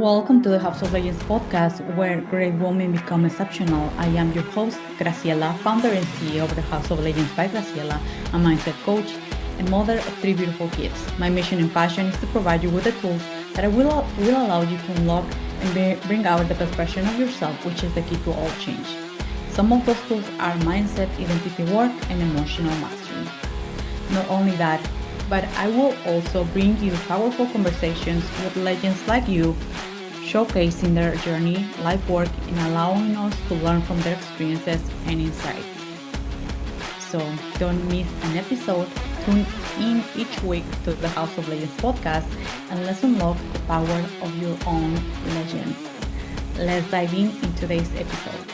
Welcome to the House of Legends podcast, where great women become exceptional. I am your host, Graciela, founder and CEO of the House of Legends by Graciela, a mindset coach and mother of 3 beautiful kids. My mission and passion is to provide you with the tools that will allow you to unlock and bring out the best version of yourself, which is the key to all change. Some of those tools are mindset, identity work, and emotional mastery. Not only that, but I will also bring you powerful conversations with legends like you, showcasing their journey, life work, and allowing us to learn from their experiences and insights. So don't miss an episode. Tune in each week to the House of Legends podcast and let's unlock the power of your own legend. Let's dive in today's episode.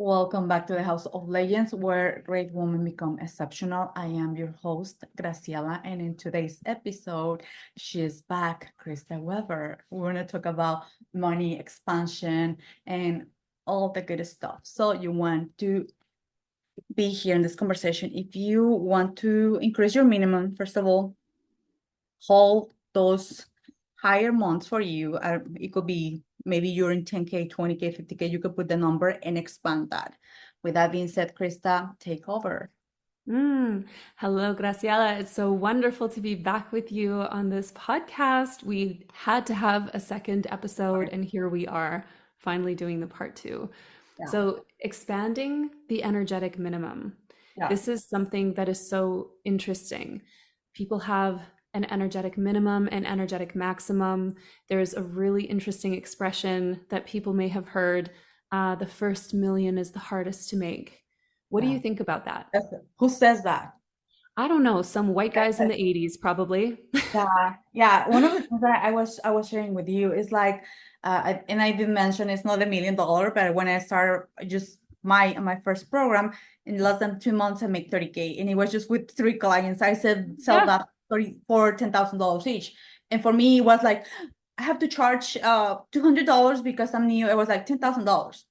Welcome back to the House of Legends, where great women become exceptional. I am your host, Graciela, and in today's episode, she is back, Krista Weber. We're going to talk about money expansion and all the good stuff. So you want to be here in this conversation. If you want to increase your minimum, first of all, hold those higher months for you. It could be maybe you're in 10K, 20K, 50K, you could put the number and expand that. With that being said, Krista, take over. Hello, Graciela. It's so wonderful to be back with you on this podcast. We had to have a second episode, and here we are finally doing the part 2. Yeah. So expanding the energetic minimum. Yeah. This is something that is so interesting. People have an energetic minimum and energetic maximum. There's a really interesting expression that people may have heard. The first million is the hardest to make. What do you think about that? Who says that? I don't know. Some white guys in the 80s, probably. Yeah. One of the things that I was sharing with you is like, and I did mention it's not $1 million, but when I started just my first program, in less than 2 months, I make 30K, and it was just with 3 clients. I said sell that for $10,000 each, and for me it was like I have to charge $200 because I'm new. It was like $10,000.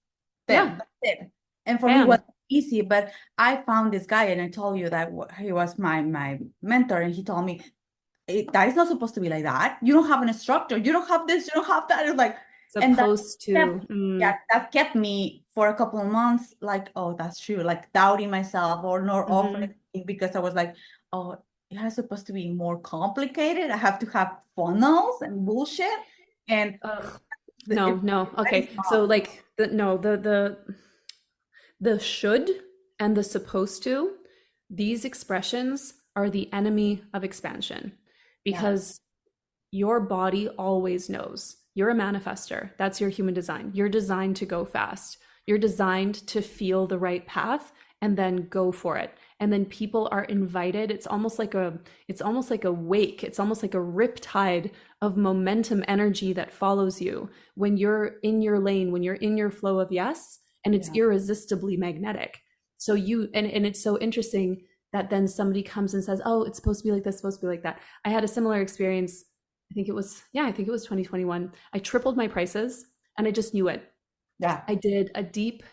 That's it. And for me it was easy, but I found this guy, and I told you that he was my mentor, and he told me that is not supposed to be like that. You don't have an instructor. You don't have this. You don't have that. It's like that kept me for a couple of months. Like, oh, that's true. Like doubting myself or not offering because I was like, oh, it is supposed to be more complicated. I have to have funnels and bullshit. And no. Okay, so like the should and the supposed to, these expressions are the enemy of expansion, because your body always knows. You're a manifester. That's your human design. You're designed to go fast. You're designed to feel the right path and then go for it. And then people are invited. It's almost like a wake. It's almost like a riptide of momentum energy that follows you when you're in your lane, when you're in your flow of yes, and it's irresistibly magnetic. So and it's so interesting that then somebody comes and says, oh, it's supposed to be like this, supposed to be like that. I had a similar experience. I think it was 2021. I tripled my prices and I just knew it. Yeah. I did a deep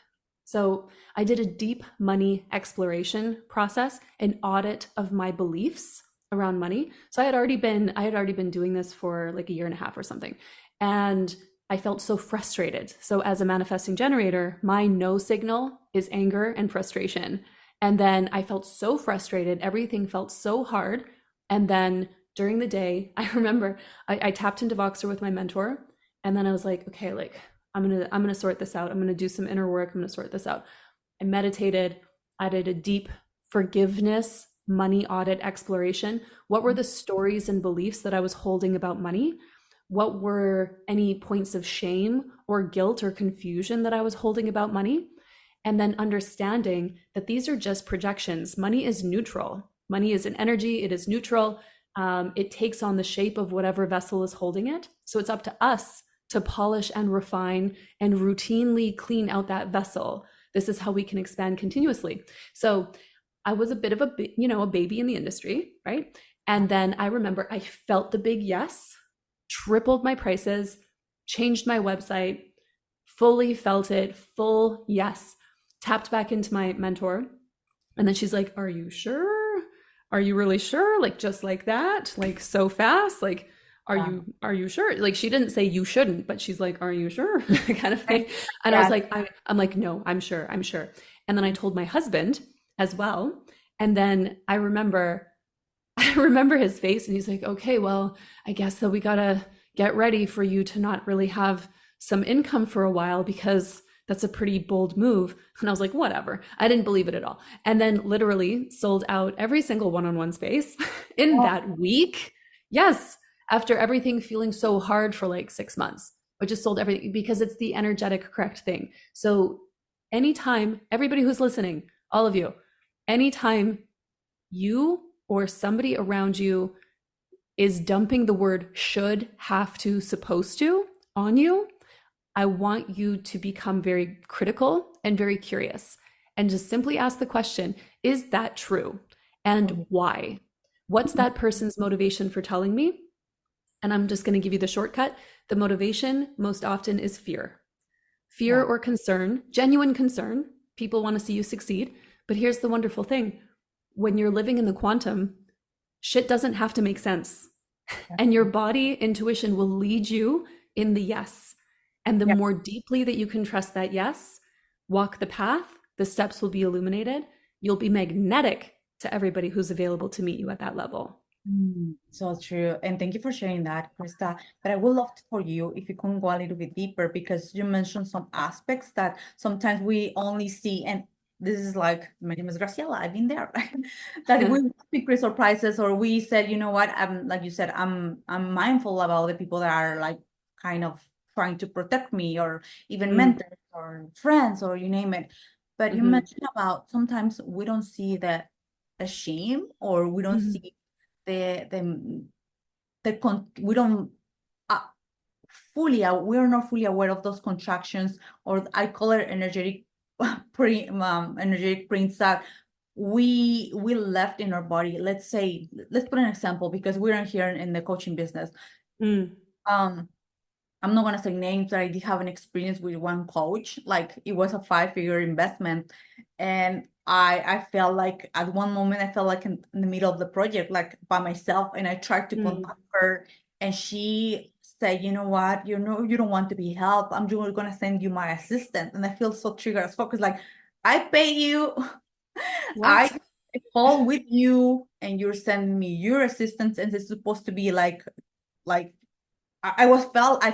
money exploration process, an audit of my beliefs around money. So I had already been doing this for like 1.5 years or something. And I felt so frustrated. So as a manifesting generator, my no signal is anger and frustration. And then I felt so frustrated. Everything felt so hard. And then during the day, I remember I tapped into Voxer with my mentor. And then I was like, okay, like I'm gonna sort this out. I'm gonna do some inner work. I'm gonna sort this out. I meditated. I did a deep forgiveness money audit exploration. What were the stories and beliefs that I was holding about money? What were any points of shame or guilt or confusion that I was holding about money? And then understanding that these are just projections. Money is neutral. Money is an energy. It is neutral. It takes on the shape of whatever vessel is holding it. So it's up to us to polish and refine and routinely clean out that vessel. This is how we can expand continuously. So I was a bit of a baby in the industry, right? And then I remember I felt the big yes, tripled my prices, changed my website, fully felt it, full yes. Tapped back into my mentor. And then she's like, "Are you sure? Are you really sure? Like just like that? Like so fast? Like are you sure?" Like she didn't say you shouldn't, but she's like, "Are you sure?" kind of thing. And I was Yeah. like, I'm like, "No, I'm sure. I'm sure." And then I told my husband as well. And then I remember I remember his face and he's like, "Okay, well, I guess that we gotta get ready for you to not really have some income for a while because that's a pretty bold move." And I was like, whatever. I didn't believe it at all. And then literally sold out every single one-on-one space in Oh, that week. Yes. After everything feeling so hard for like 6 months, I just sold everything because it's the energetic correct thing. So anytime, everybody who's listening, all of you, anytime you or somebody around you is dumping the word should, have to, supposed to on you, I want you to become very critical and very curious and just simply ask the question, is that true? And why? What's that person's motivation for telling me? And I'm just going to give you the shortcut. The motivation most often is fear. Fear yeah. or concern, genuine concern. People want to see you succeed. But here's the wonderful thing. When you're living in the quantum, shit doesn't have to make sense. And your body intuition will lead you in the yes. And the Yeah. more deeply that you can trust that yes, walk the path, the steps will be illuminated. You'll be magnetic to everybody who's available to meet you at that level. So true. And thank you for sharing that, Krista. But I would love for you if you can go a little bit deeper because you mentioned some aspects that sometimes we only see. And this is like, my name is Graciela, I've been there, right? That we secret surprises or we said, you know what, I'm like you said, I'm mindful about the people that are like kind of trying to protect me or even mentors or friends or you name it. But you mentioned about sometimes we don't see the shame or we don't Mhm. see we don't uh, we're not fully aware of those contractions or I call it energetic energetic prints that we left in our body. Let's say, let's put an example because we're here in the coaching business. Mm. um I'm not gonna say names, but I did have an experience with one coach. Like it was a 5-figure investment, and I felt like at one moment I felt like in the middle of the project, like by myself, and I tried to contact her, and she said, "You know what? You know you don't want to be helped. I'm just gonna send you my assistant." And I feel so triggered as fuck. Because like I pay you, I What? call with you, and you're sending me your assistant, and it's supposed to be like I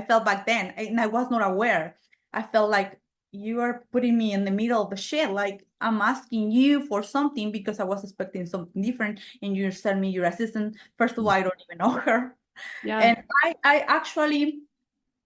felt back then, and I was not aware. I felt like you are putting me in the middle of the shit. Like I'm asking you for something because I was expecting something different, and you send me your assistant. First of all, I don't even know her, Yeah. and I actually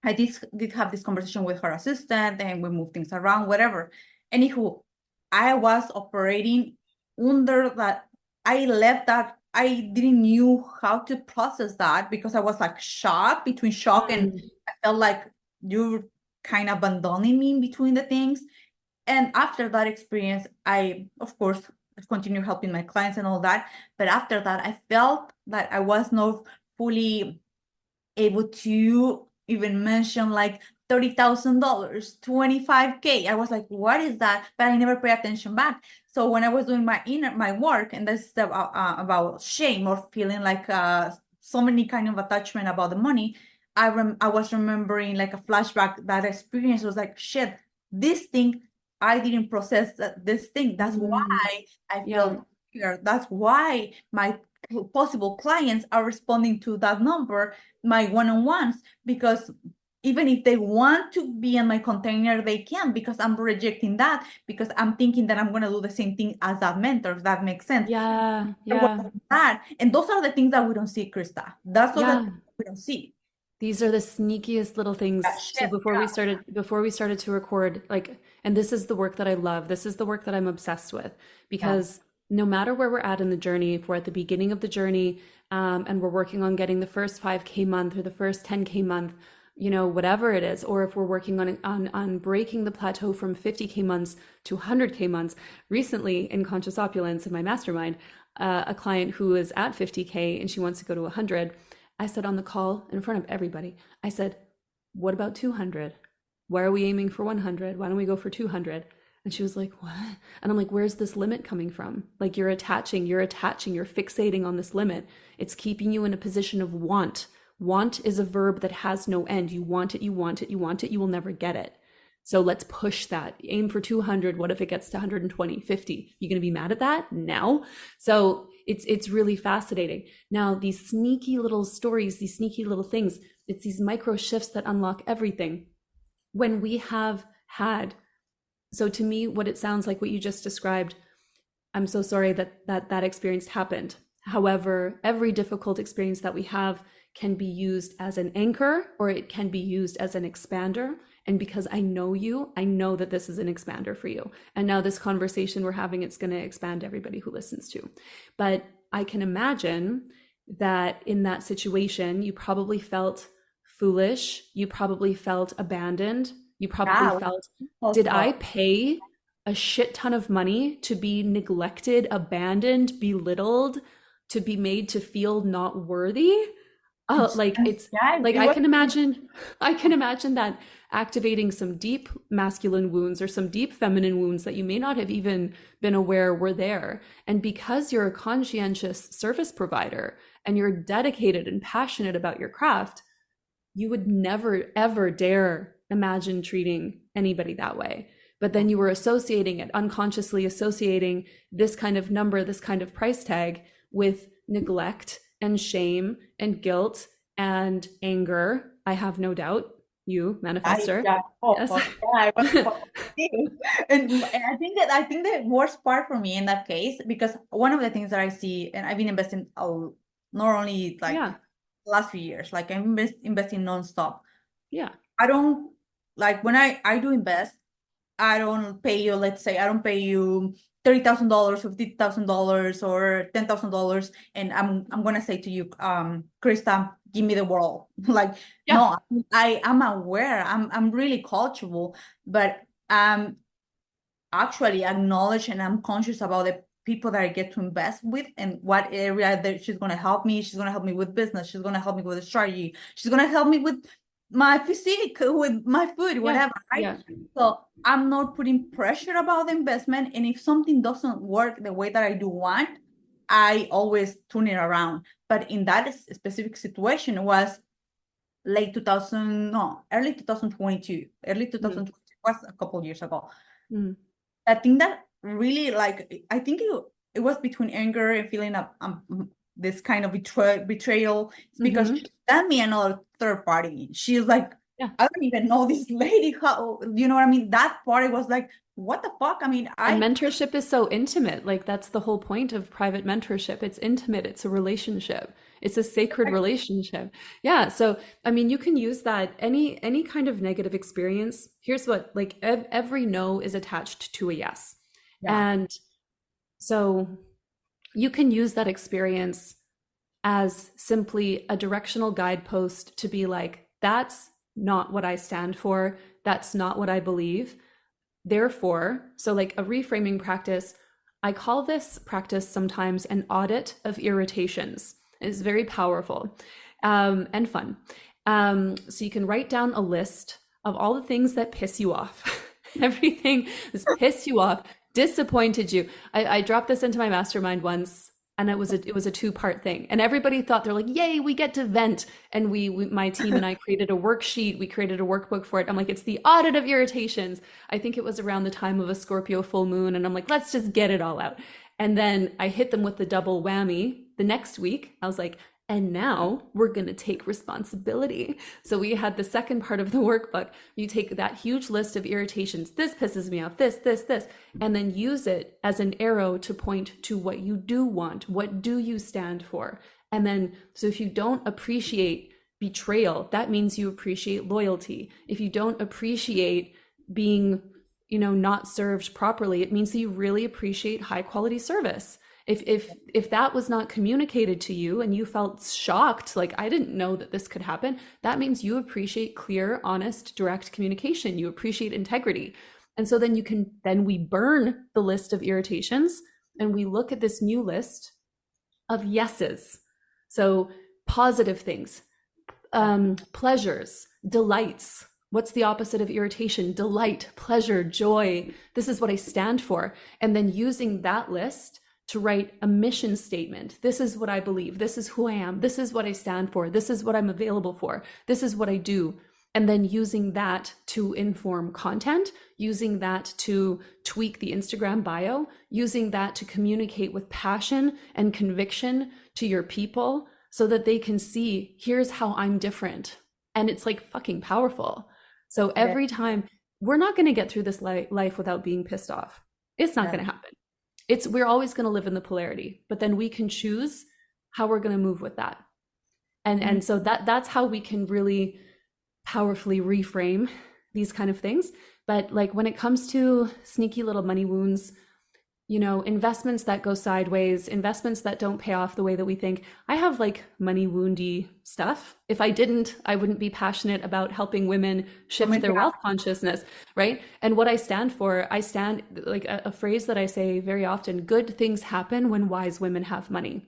I did have this conversation with her assistant, and we moved things around, whatever. Anywho, I was operating under that. I left that. I didn't knew how to process that because I was like shocked between shock and Mm. I felt like you're kind of abandoning me in between the things. And after that experience, I of course continue helping my clients and all that. But after that, I felt that I was not fully able to even mention like $30,000, 25K. I was like, what is that? But I never pay attention back. So when I was doing my work, and that's about shame or feeling like so many kind of attachment about the money, I was remembering like a flashback. That experience was like, shit, this thing I didn't process this thing. That's Mm. why I Yeah. felt here. That's why my possible clients are responding to that number, my one-on-ones, because even if they want to be in my container, they can, because I'm rejecting that because I'm thinking that I'm going to do the same thing as that mentor, if that makes sense. Yeah. Yeah. That, and those are the things that we don't see, Krista. That's all the Yeah. things we don't see. These are the sneakiest little Yeah, things. So shit. before we started to record, like, and this is the work that I love. This is the work that I'm obsessed with Yeah. because no matter where we're at in the journey, if we're at the beginning of the journey, and we're working on getting the first 5K month or the first 10K month, whatever it is, or if we're working on breaking the plateau from 50K months to 100K months. Recently in Conscious Opulence in my mastermind, a client who is at 50K and she wants to go to 100. I said on the call in front of everybody, I said, what about 200? Why are we aiming for 100? Why don't we go for 200? And she was like, what? And I'm like, where's this limit coming from? Like you're fixating on this limit. It's keeping you in a position of want. Want is a verb that has no end. You want it, you want it, you want it, you will never get it. So let's push that. Aim for 200. What if it gets to 120, 50? You going to be mad at that? No. So it's really fascinating. Now, these sneaky little stories, these sneaky little things, it's these micro shifts that unlock everything. When we have had, so to me, what it sounds like, what you just described, I'm so sorry that experience happened. However, every difficult experience that we have can be used as an anchor, or it can be used as an expander. And because I know you, I know that this is an expander for you. And now this conversation we're having, it's going to expand everybody who listens to. But I can imagine that in that situation, you probably felt foolish. You probably felt abandoned. You probably felt, did I pay a shit ton of money to be neglected, abandoned, belittled, to be made to feel not worthy? Oh, like it's like I can imagine that activating some deep masculine wounds or some deep feminine wounds that you may not have even been aware were there. And because you're a conscientious service provider and you're dedicated and passionate about your craft, you would never, ever dare imagine treating anybody that way. But then you were associating it, unconsciously associating this kind of number, this kind of price tag with neglect and shame and guilt and anger. I have no doubt, you manifester. And I think the worst part for me in that case, because one of the things that I see, and I've been investing not only like last few years, like I'm investing nonstop. Yeah. I don't like when I do invest, I don't pay you, let's say I don't pay you $30,000, $50,000 or $10,000. And I'm going to say to you, Krista, give me the world. Like, no, I'm aware. I'm really coachable, but actually acknowledge and I'm conscious about the people that I get to invest with and what area that she's going to help me. She's going to help me with business. She's going to help me with a strategy. She's going to help me with my physique, with my food, whatever, right? Yeah. So I'm not putting pressure about the investment. And if something doesn't work the way that I do want, I always turn it around. But in that specific situation, it was early 2022. Early 2022 was a couple of years ago. I think that really, like, I think it was between anger and feeling this kind of betrayal, because she sent me another third party. She's like, I don't even know this lady. How, you know what I mean? That party was like, what the fuck? I mean, and mentorship is so intimate. Like that's the whole point of private mentorship. It's intimate. It's a relationship. It's a sacred relationship. Yeah. So, I mean, you can use that any kind of negative experience. Here's what, like every no is attached to a yes. And so you can use that experience as simply a directional guidepost to be like, that's not what I stand for. That's not what I believe. Therefore, so like a reframing practice, I call this practice sometimes an audit of irritations. It's very powerful and fun. So you can write down a list of all the things that piss you off, everything that's pissed you off, disappointed you. I dropped this into my mastermind once, and it was a two-part thing. And everybody thought, they're like, yay, we get to vent. And my team and I created a worksheet. We created a workbook for it. I'm like, it's the audit of irritations. I think it was around the time of a Scorpio full moon. And I'm like, let's just get it all out. And then I hit them with the double whammy the next week. I was like, and now we're going to take responsibility. So we had the second part of the workbook. You take that huge list of irritations. This pisses me off, this, and then use it as an arrow to point to what you do want. What do you stand for? And then, so if you don't appreciate betrayal, that means you appreciate loyalty. If you don't appreciate being, not served properly, it means that you really appreciate high quality service. If that was not communicated to you and you felt shocked, like I didn't know that this could happen, that means you appreciate clear, honest, direct communication. You appreciate integrity. And so then we burn the list of irritations and we look at this new list of yeses. So positive things, pleasures, delights, What's the opposite of irritation? Delight, pleasure, joy. This is what I stand for. And then using that list to write a mission statement. This is what I believe. This is who I am. This is what I stand for. This is what I'm available for. This is what I do. And then using that to inform content, using that to tweak the Instagram bio, using that to communicate with passion and conviction to your people so that they can see, here's how I'm different. And it's like fucking powerful. So every time, we're not going to get through this life without being pissed off. It's not going to happen. We're always going to live in the polarity, but then we can choose how we're going to move with that. And so that's how we can really powerfully reframe these kind of things. But like when it comes to sneaky little money wounds, you know, investments that go sideways, investments that don't pay off the way that we think. I have like money woundy stuff. If I didn't, I wouldn't be passionate about helping women shift their wealth consciousness, right? And what I stand for, I stand like a phrase that I say very often, good things happen when wise women have money.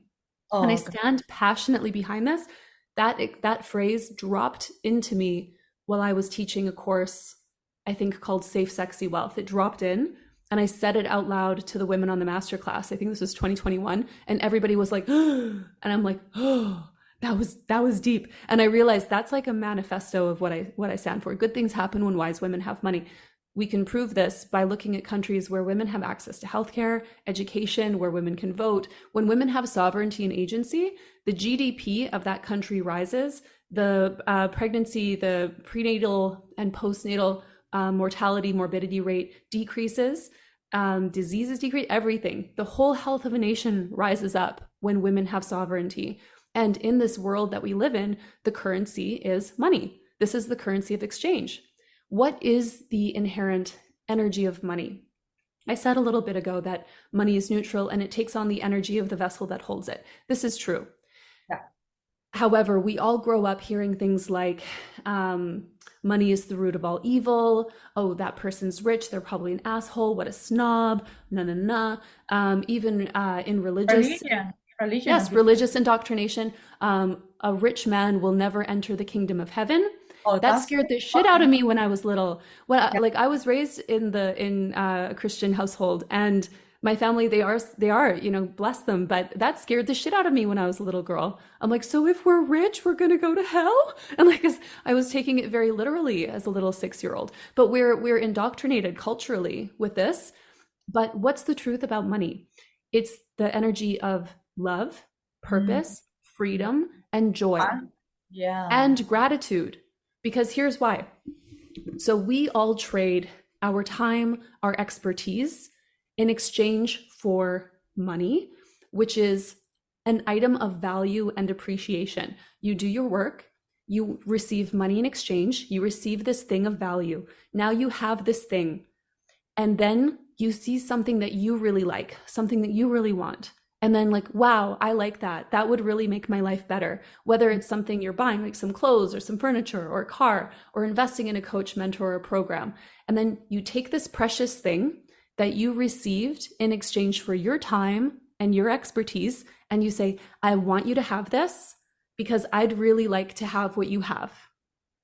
And I stand passionately behind this. That phrase dropped into me while I was teaching a course, I think called Safe, Sexy Wealth. It dropped in and I said it out loud to the women on the masterclass. I think this was 2021. And everybody was like, and I'm like, oh, that was deep. And I realized that's like a manifesto of what I stand for. Good things happen when wise women have money. We can prove this by looking at countries where women have access to healthcare, education, where women can vote. When women have sovereignty and agency, the GDP of that country rises. The pregnancy, the prenatal and postnatal mortality, morbidity rate decreases. Diseases decrease, everything. The whole health of a nation rises up when women have sovereignty. And in this world that we live in, the currency is money. This is the currency of exchange. What is the inherent energy of money? I said a little bit ago that money is neutral and it takes on the energy of the vessel that holds it. This is true. Yeah. However, we all grow up hearing things like money is the root of all evil. Oh, that person's rich. They're probably an asshole. What a snob. Even in religious, religious indoctrination. A rich man will never enter the kingdom of heaven. That scared the shit out of me when I was little. Like I was raised in a Christian household, and my family, they are, you know, bless them. But that scared the shit out of me when I was a little girl. I'm like, so if we're rich, we're gonna go to hell? And like, I was taking it very literally as a little 6-year-old. But we're indoctrinated culturally with this. But what's the truth about money? It's the energy of love, purpose, freedom, and joy, and gratitude. Because here's why. So we all trade our time, our expertise in exchange for money, which is an item of value and appreciation. You do your work, you receive money in exchange, you receive this thing of value. Now you have this thing, and then you see something that you really like, something that you really want. And then like, wow, I like that. That would really make my life better. Whether it's something you're buying, like some clothes or some furniture or a car, or investing in a coach, mentor, or program. And then you take this precious thing that you received in exchange for your time and your expertise, and you say, I want you to have this because I'd really like to have what you have.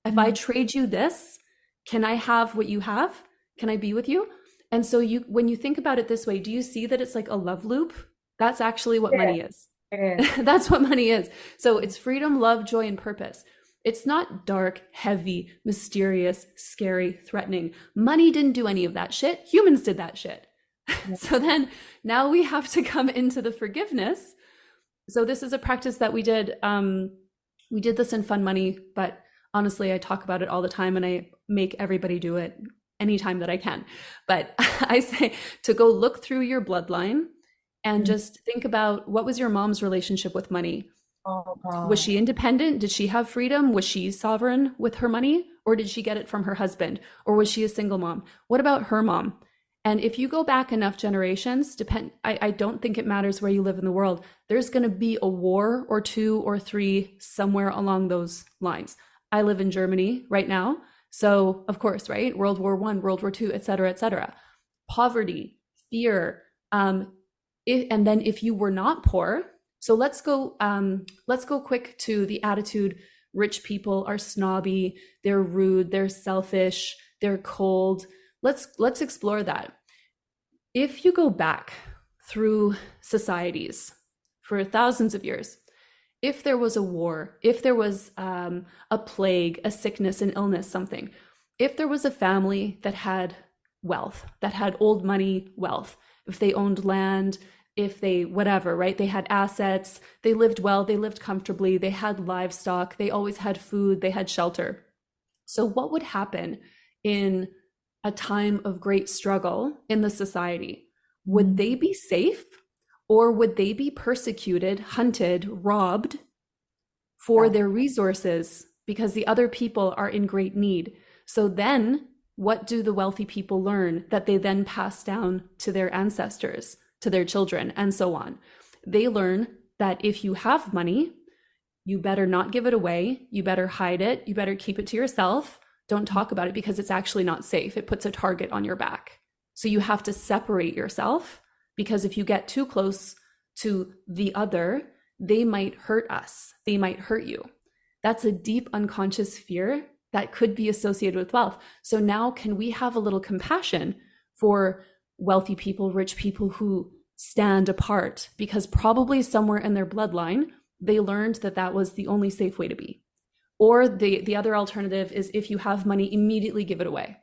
If I trade you this, can I have what you have? Can I be with you? And so when you think about it this way, do you see that it's like a love loop? That's actually what money is. That's what money is. So it's freedom, love, joy, and purpose. It's not dark, heavy, mysterious, scary, threatening. Money didn't do any of that shit. Humans did that shit. So then now we have to come into the forgiveness. So this is a practice that we did. We did this in Fun Money, but honestly, I talk about it all the time and I make everybody do it anytime that I can. But I say to go look through your bloodline and just think about, what was your mom's relationship with money? Was she independent? Did she have freedom? Was she sovereign with her money? Or did she get it from her husband? Or was she a single mom? What about her mom? And if you go back enough generations, I don't think it matters where you live in the world, there's going to be a war or 2 or 3 somewhere along those lines. I live in Germany right now. So of course, right? World War I, World War II, et cetera, et cetera. Poverty, fear, and then if you were not poor, so let's go quick to the attitude rich people are snobby, they're rude, they're selfish, they're cold. Let's explore that. If you go back through societies for thousands of years, if there was a war, if there was a plague, a sickness, an illness, something, if there was a family that had wealth, that had old money wealth, if they owned land, if they whatever, right? They had assets, they lived well, they lived comfortably, they had livestock, they always had food, they had shelter. So what would happen in a time of great struggle in the society? Would they be safe, or would they be persecuted, hunted, robbed for their resources because the other people are in great need? So then what do the wealthy people learn that they then pass down to their ancestors, to their children, and so on? They learn that if you have money, you better not give it away. You better hide it. You better keep it to yourself. Don't talk about it because it's actually not safe. It puts a target on your back. So you have to separate yourself, because if you get too close to the other, they might hurt us. They might hurt you. That's a deep unconscious fear that could be associated with wealth. So now can we have a little compassion for wealthy people, rich people who stand apart, because probably somewhere in their bloodline, they learned that that was the only safe way to be. Or the other alternative is, if you have money, immediately give it away.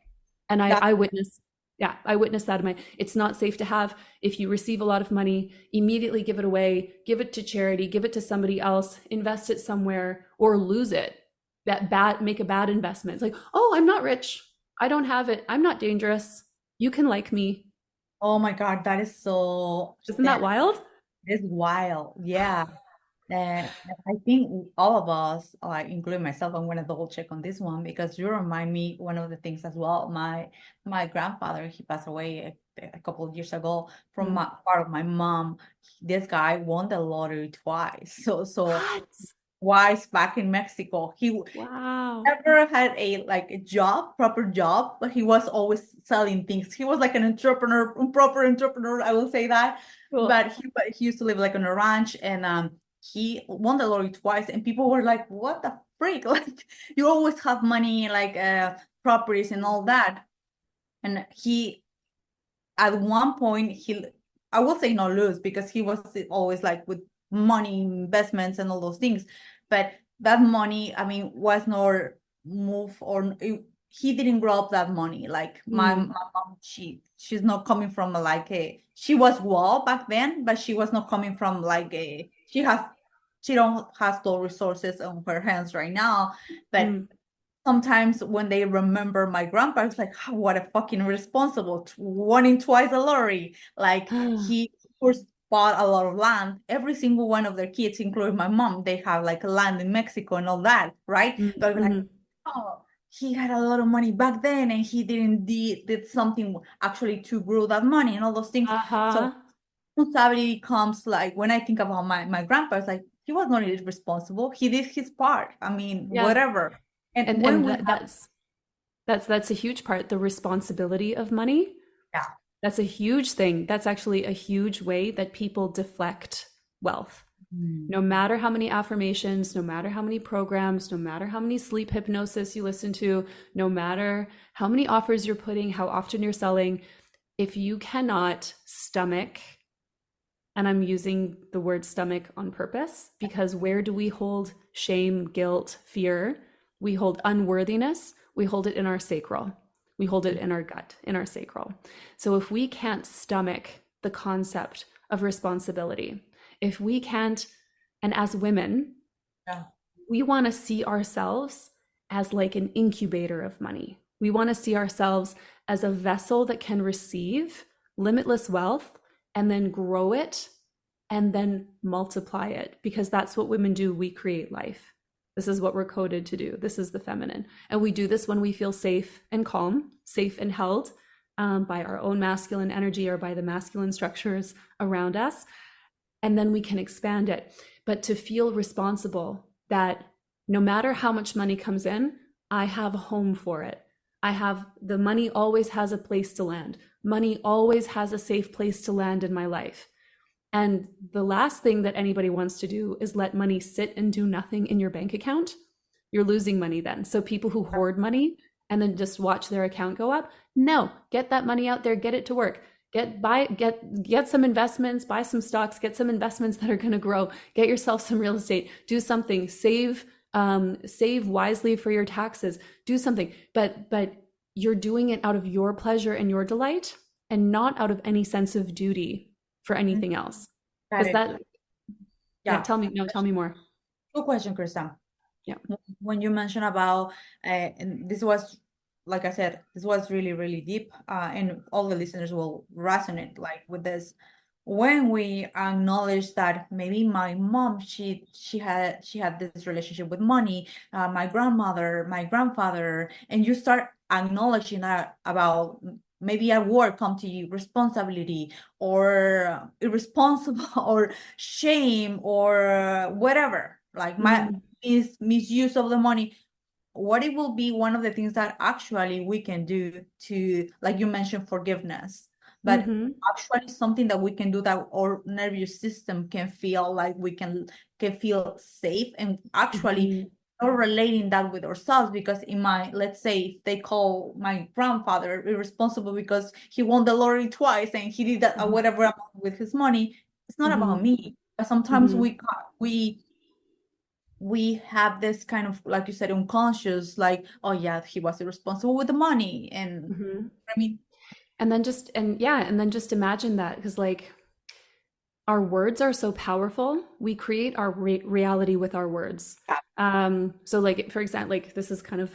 And I witnessed that it's not safe to have. If you receive a lot of money, immediately give it away, give it to charity, give it to somebody else, invest it somewhere, or lose it. Make a bad investment. It's like, oh, I'm not rich, I don't have it, I'm not dangerous, you can like me. Oh my God, that is so. Isn't that wild? It's wild. Yeah. And I think all of us, including myself, I'm going to double check on this one, because you remind me one of the things as well. My grandfather, he passed away a couple of years ago. From part of my mom, this guy won the lottery twice. So What? twice back in Mexico. He never had a proper job, but he was always selling things. He was like an entrepreneur, proper entrepreneur, I will say that. Cool. But he used to live like on a ranch, and he won the lottery twice, and people were like, what the freak? Like, you always have money, like properties and all that. And he, at one point, I will say not lose, because he was always like with money, investments and all those things. But that money, I mean, was not moved, or he didn't grow up that money. Like my mom, she's not coming from she was well back then, but she was not coming from she don't have those resources on her hands right now. But sometimes when they remember my grandpa, it's like, oh, what a fucking irresponsible, winning twice a lottery. Like he first bought a lot of land. Every single one of their kids, including my mom, they have like land in Mexico and all that, right? But like, oh, he had a lot of money back then, and he did something actually to grow that money and all those things. So responsibility comes, like when I think about my grandpa, it's like, he was not irresponsible. He did his part. I mean, whatever. And that's a huge part, the responsibility of money. Yeah. That's a huge thing. That's actually a huge way that people deflect wealth. No matter how many affirmations, no matter how many programs, no matter how many sleep hypnosis you listen to, no matter how many offers you're putting, how often you're selling, if you cannot stomach, and I'm using the word stomach on purpose, because where do we hold shame, guilt, fear? We hold unworthiness. We hold it in our sacral. We hold it in our gut, in our sacral. So if we can't stomach the concept of responsibility, if we can't, and as women, we want to see ourselves as like an incubator of money. We want to see ourselves as a vessel that can receive limitless wealth and then grow it and then multiply it, because that's what women do. We create life. This is what we're coded to do. This is the feminine. And we do this when we feel safe and calm, safe and held by our own masculine energy or by the masculine structures around us. And then we can expand it. But to feel responsible, that no matter how much money comes in, I have a home for it. The money always has a place to land. Money always has a safe place to land in my life. And the last thing that anybody wants to do is let money sit and do nothing in your bank account. You're losing money then. So people who hoard money and then just watch their account go up, no, get that money out there, get it to work. Get some investments, buy some stocks, get some investments that are going to grow, get yourself some real estate, do something, save wisely for your taxes, do something. But you're doing it out of your pleasure and your delight, and not out of any sense of duty for anything else. Because that, yeah, tell me more. Good question, Krista. Yeah. When you mentioned about, and this was, like I said, this was really, really deep, and all the listeners will resonate like with this. When we acknowledge that maybe my mom, she had this relationship with money, my grandmother, my grandfather, and you start acknowledging that about maybe at work come to you responsibility or irresponsible or shame or whatever, like my misuse of the money. What it will be one of the things that actually we can do to, like you mentioned, forgiveness, but actually something that we can do that our nervous system can feel like we can feel safe, and actually not relating that with ourselves. Because in my, let's say, if they call my grandfather irresponsible because he won the lottery twice and he did that or whatever with his money, it's not about me. But sometimes we have this kind of, like you said, unconscious, like, oh yeah, he was irresponsible with the money. And I mean, and then just imagine that, because like our words are so powerful. We create our reality with our words. So like, for example, like this is kind of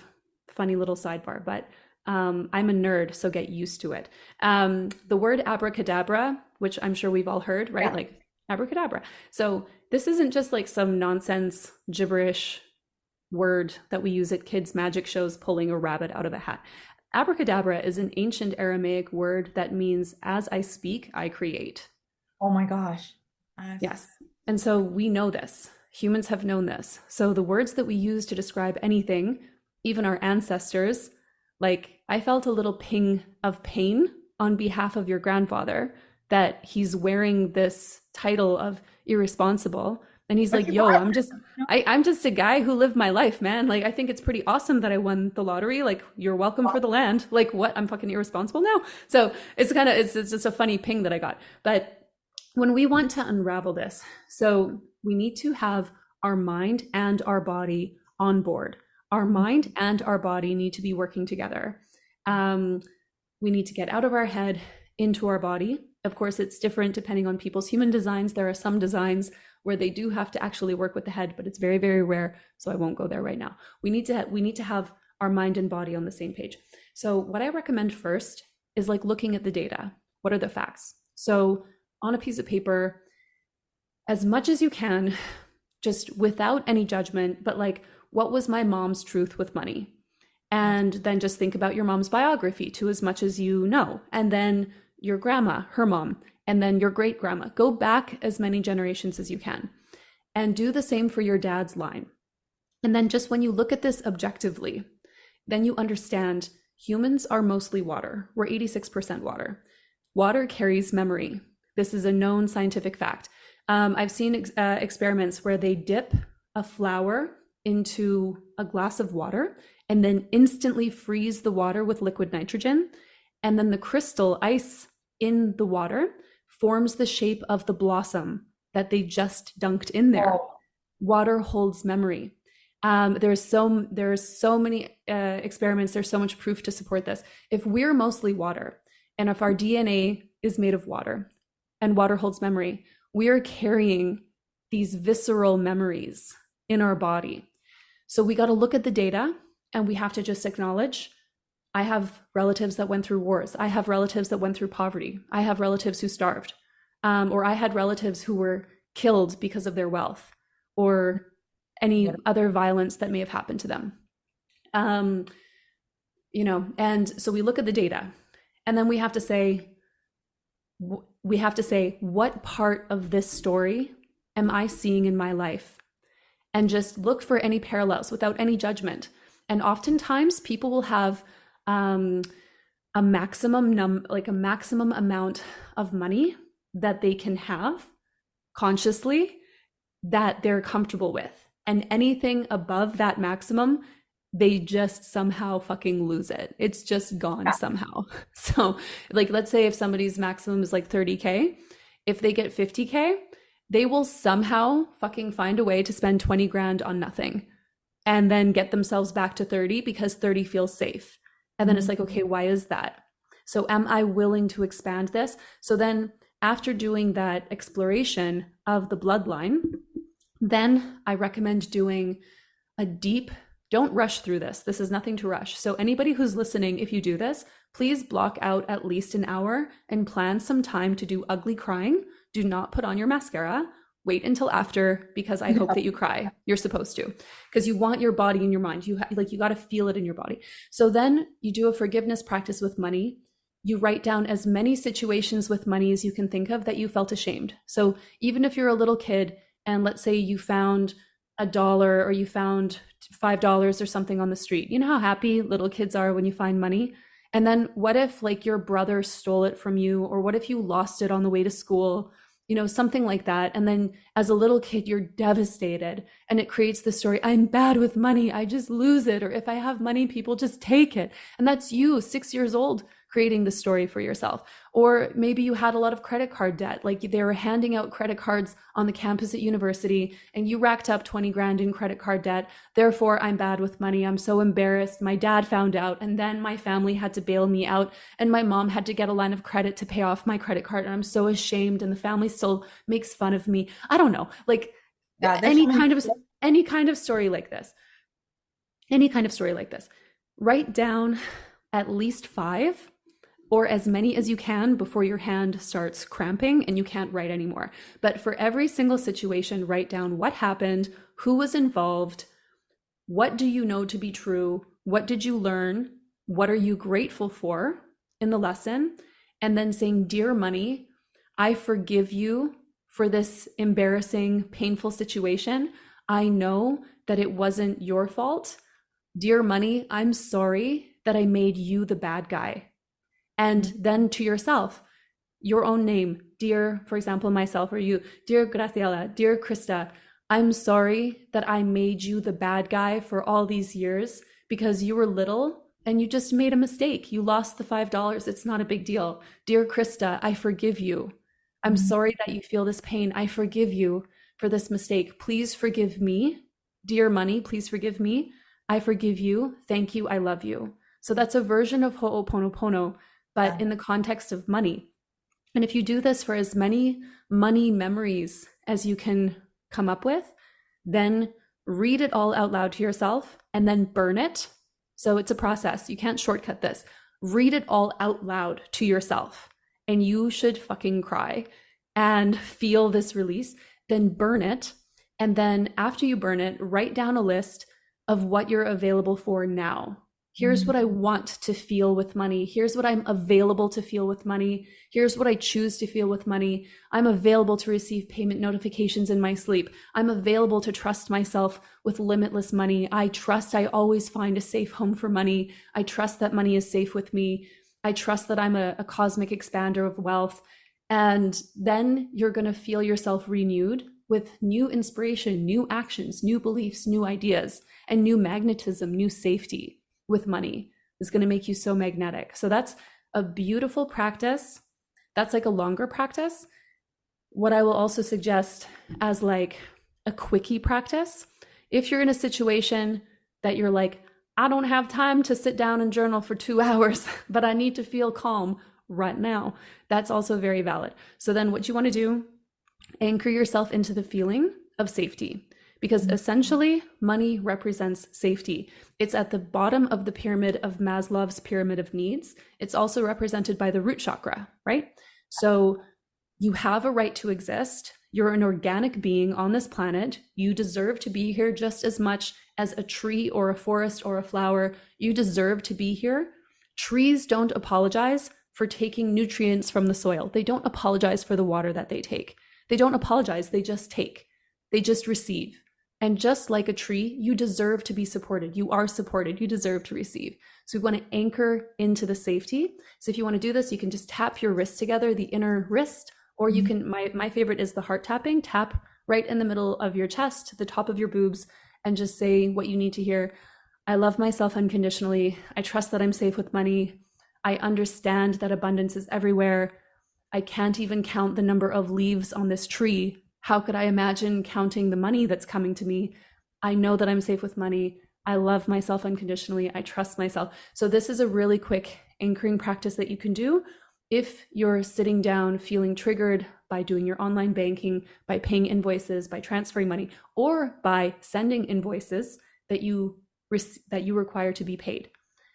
funny little sidebar, but I'm a nerd, so get used to it. The word abracadabra, which I'm sure we've all heard, right? Like abracadabra. So this isn't just like some nonsense gibberish word that we use at kids' magic shows pulling a rabbit out of a hat. Abracadabra is an ancient Aramaic word that means, as I speak, I create. Oh my gosh. Yes. And so we know this. Humans have known this. So the words that we use to describe anything, even our ancestors, like I felt a little ping of pain on behalf of your grandfather that he's wearing this title of irresponsible. And he's like, yo, I'm just a guy who lived my life, man. Like, I think it's pretty awesome that I won the lottery. Like, you're welcome for the land. Like, what? I'm fucking irresponsible now. So it's just a funny ping that I got. But when we want to unravel this, so we need to have our mind and our body on board. Our mind and our body need to be working together. We need to get out of our head into our body. Of course, it's different depending on people's human designs. There are some designs where they do have to actually work with the head, but it's very, very rare. So I won't go there right now. We need to have our mind and body on the same page. So what I recommend first is like looking at the data. What are the facts? So on a piece of paper, as much as you can, just without any judgment, but like, what was my mom's truth with money? And then just think about your mom's biography to as much as you know. And then your grandma, her mom, and then your great grandma. Go back as many generations as you can and do the same for your dad's line. And then just when you look at this objectively, then you understand humans are mostly water. We're 86% water. Water carries memory. This is a known scientific fact. I've seen experiments where they dip a flower into a glass of water and then instantly freeze the water with liquid nitrogen. And then the crystal ice in the water forms the shape of the blossom that they just dunked in there. Oh. Water holds memory. There's so many experiments. There's so much proof to support this. If we're mostly water, and if our DNA is made of water, and water holds memory, we are carrying these visceral memories in our body. So we got to look at the data, and we have to just acknowledge, I have relatives that went through wars. I have relatives that went through poverty. I have relatives who starved. Or I had relatives who were killed because of their wealth or any other violence that may have happened to them. And so we look at the data, and then we have to say, what part of this story am I seeing in my life? And just look for any parallels without any judgment. And oftentimes people will have a maximum amount of money that they can have consciously that they're comfortable with. And anything above that maximum, they just somehow fucking lose it. It's just gone somehow. So like, let's say if somebody's maximum is like 30K, if they get 50K, they will somehow fucking find a way to spend 20 grand on nothing and then get themselves back to 30 because 30 feels safe. And then it's like, okay, why is that? So am I willing to expand this? So then after doing that exploration of the bloodline, then I recommend doing a deep, don't rush through this. This is nothing to rush. So anybody who's listening, if you do this, please block out at least an hour and plan some time to do ugly crying. Do not put on your mascara. Wait until after, because I hope that you cry. You're supposed to, because you want your body and your mind. You got to feel it in your body. So then you do a forgiveness practice with money. You write down as many situations with money as you can think of that you felt ashamed. So even if you're a little kid and let's say you found $1 or you found $5 or something on the street, you know how happy little kids are when you find money? And then what if like your brother stole it from you, or what if you lost it on the way to school? You know, something like that. And then as a little kid, you're devastated and it creates the story, I'm bad with money, I just lose it. Or if I have money, people just take it. And that's you, 6 years old, creating the story for yourself. Or maybe you had a lot of credit card debt, like they were handing out credit cards on the campus at university and you racked up 20 grand in credit card debt. Therefore, I'm bad with money. I'm so embarrassed. My dad found out and then my family had to bail me out and my mom had to get a line of credit to pay off my credit card. And I'm so ashamed and the family still makes fun of me. I don't know, like any kind of story like this, write down at least 5 or as many as you can before your hand starts cramping and you can't write anymore. But for every single situation, write down what happened, who was involved, what do you know to be true, what did you learn, what are you grateful for in the lesson, and then saying, dear money, I forgive you for this embarrassing, painful situation. I know that it wasn't your fault. Dear money, I'm sorry that I made you the bad guy. And then to yourself, your own name, dear, for example, myself or you, dear Graciela, dear Krista, I'm sorry that I made you the bad guy for all these years because you were little and you just made a mistake. You lost the $5. It's not a big deal. Dear Krista, I forgive you. I'm sorry that you feel this pain. I forgive you for this mistake. Please forgive me. Dear money, please forgive me. I forgive you. Thank you. I love you. So that's a version of Ho'oponopono, but in the context of money. And if you do this for as many money memories as you can come up with, then read it all out loud to yourself and then burn it. So it's a process. You can't shortcut this. Read it all out loud to yourself and you should fucking cry and feel this release. Then burn it. And then after you burn it, write down a list of what you're available for now. Here's what I want to feel with money. Here's what I'm available to feel with money. Here's what I choose to feel with money. I'm available to receive payment notifications in my sleep. I'm available to trust myself with limitless money. I trust I always find a safe home for money. I trust that money is safe with me. I trust that I'm a cosmic expander of wealth. And then you're going to feel yourself renewed with new inspiration, new actions, new beliefs, new ideas, and new magnetism, new safety. With money is going to make you so magnetic. So that's a beautiful practice. That's like a longer practice. What I will also suggest as like a quickie practice, if you're in a situation that you're like, I don't have time to sit down and journal for 2 hours, but I need to feel calm right now. That's also very valid. So then what you want to do, anchor yourself into the feeling of safety. Because essentially, money represents safety. It's at the bottom of the pyramid of Maslow's pyramid of needs. It's also represented by the root chakra, right? So you have a right to exist. You're an organic being on this planet. You deserve to be here just as much as a tree or a forest or a flower. You deserve to be here. Trees don't apologize for taking nutrients from the soil. They don't apologize for the water that they take. They don't apologize. They just take. They just receive. And just like a tree, you deserve to be supported. You are supported. You deserve to receive. So we want to anchor into the safety. So if you want to do this, you can just tap your wrists together, the inner wrist, or you can, my favorite is the heart tapping, tap right in the middle of your chest, the top of your boobs, and just say what you need to hear. I love myself unconditionally. I trust that I'm safe with money. I understand that abundance is everywhere. I can't even count the number of leaves on this tree. How could I imagine counting the money that's coming to me? I know that I'm safe with money. I love myself unconditionally. I trust myself. So this is a really quick anchoring practice that you can do if you're sitting down feeling triggered by doing your online banking, by paying invoices, by transferring money, or by sending invoices that you require to be paid.